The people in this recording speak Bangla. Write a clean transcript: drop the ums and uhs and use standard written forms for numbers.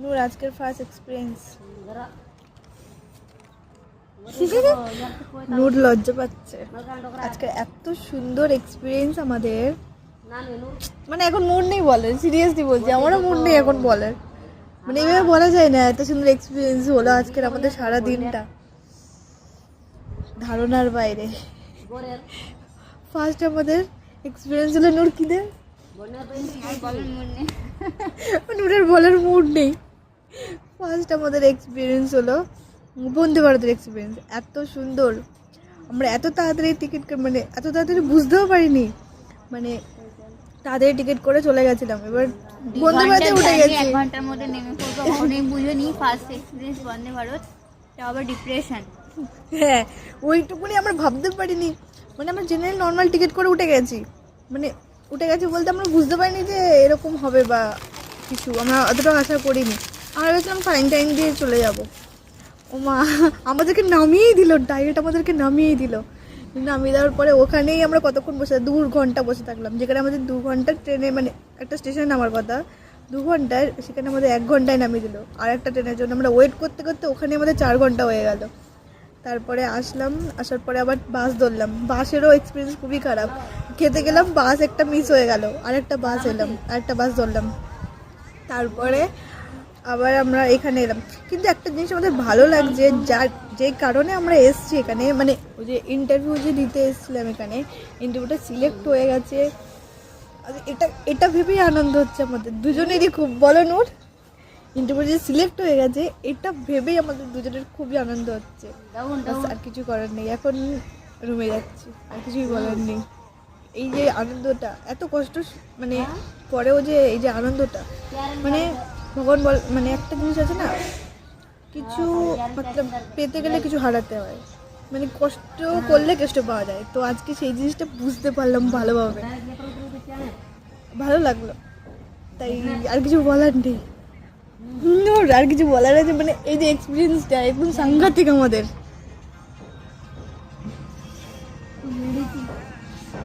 নূর আজকের ফার্স্ট এক্সপিরিয়েন্স। নূর লজ্জা পাচ্ছে। আজকে এত সুন্দর এক্সপিরিয়েন্স আমাদের, মানে এখন মুড নেই বলেন, সিরিয়াসলি বলছি আমারও মুড নেই এখন বলেন, মানে এভাবে বলা যায় না। এত সুন্দর এক্সপিরিয়েন্স হলো আজকের আমাদের সারা দিনটা, ধারণার বাইরে। ফার্স্ট আমাদের এক্সপিরিয়েন্স হলো নূর কি দে নূরের বলার মুড নেই। ফার্স্ট আমাদের এক্সপিরিয়েন্স হলো বন্দে ভারতের এক্সপিরিয়েন্স। এত সুন্দর, আমরা এত তাড়াতাড়ি টিকিট, মানে এত তাড়াতাড়ি বুঝতেও পারিনি, মানে তাড়াতাড়ি টিকিট করে চলে গেছিলাম। এবার বন্দে ভারতে উঠে গেছি, 1 ঘন্টার মধ্যে নেমে পড়বো, অনেক বুঝিনি ফার্স্ট এক্সপিরিয়েন্স বন্দে ভারত, তাও আবার ডিপ্রেশন। হ্যাঁ ওইটুকুনি আমরা ভাবতে পারিনি, মানে আমরা জেনারেল নর্মাল টিকিট করে উঠে গেছি, মানে উঠে গেছি বলতে আমরা বুঝতে পারিনি যে এরকম হবে বা কিছু, আমরা অতটা আশা করিনি। আমরা ভেবেছিলাম ফাইন টাইম দিয়ে চলে যাব। ও মা, আমাদেরকে নামিয়েই দিল, ডাইরেক্ট আমাদেরকে নামিয়েই দিল। নামিয়ে দেওয়ার পরে ওখানেই আমরা কতক্ষণ বসে, 2 ঘন্টা বসে থাকলাম। যেখানে আমাদের 2 ঘন্টা ট্রেনে, মানে একটা স্টেশনে নামার কথা 2 ঘন্টায়, সেখানে আমাদের 1 ঘন্টায় নামিয়ে দিল। আর একটা ট্রেনের জন্য আমরা ওয়েট করতে করতে ওখানে আমাদের 4 ঘন্টা হয়ে গেল। তারপরে আসলাম, আসার পরে আবার বাস ধরলাম। বাসেরও এক্সপিরিয়েন্স খুবই খারাপ। খেতে গেলাম, বাস একটা মিস হয়ে গেল, আরেকটা বাস এলাম, আরেকটা বাস ধরলাম। তারপরে আবার আমরা এখানে এলাম। কিন্তু একটা জিনিস আমাদের ভালো লাগছে, যে কারণে আমরা এসছি এখানে, মানে ওই যে ইন্টারভিউ যে দিতে এসেছিলাম এখানে, ইন্টারভিউটা সিলেক্ট হয়ে গেছে। এটা ভেবেই আনন্দ হচ্ছে আমাদের দুজনেরই খুব। বলো নূর, ইন্টারভিউ যে সিলেক্ট হয়ে গেছে এটা ভেবেই আমাদের দুজনের খুবই আনন্দ হচ্ছে। আর কিছু করার নেই, এখন রুমে যাচ্ছি, আর কিছুই বলার নেই। এই যে আনন্দটা, এত কষ্ট মানে পরেও যে এই যে আনন্দটা, মানে ভগবান বল, মানে একটা জিনিস আছে না, কিছু মতলব পেতে গেলে কিছু হারাতে হয়, মানে কষ্ট করলে কষ্ট পাওয়া যায়। তো আজকে সেই জিনিসটা বুঝতে পারলাম ভালোভাবে, ভালো লাগলো। তাই আর কিছু বলার নেই। আর কিছু বলার আছে, মানে এই যে এক্সপিরিয়েন্সটা একদম সাংঘাতিক আমাদের।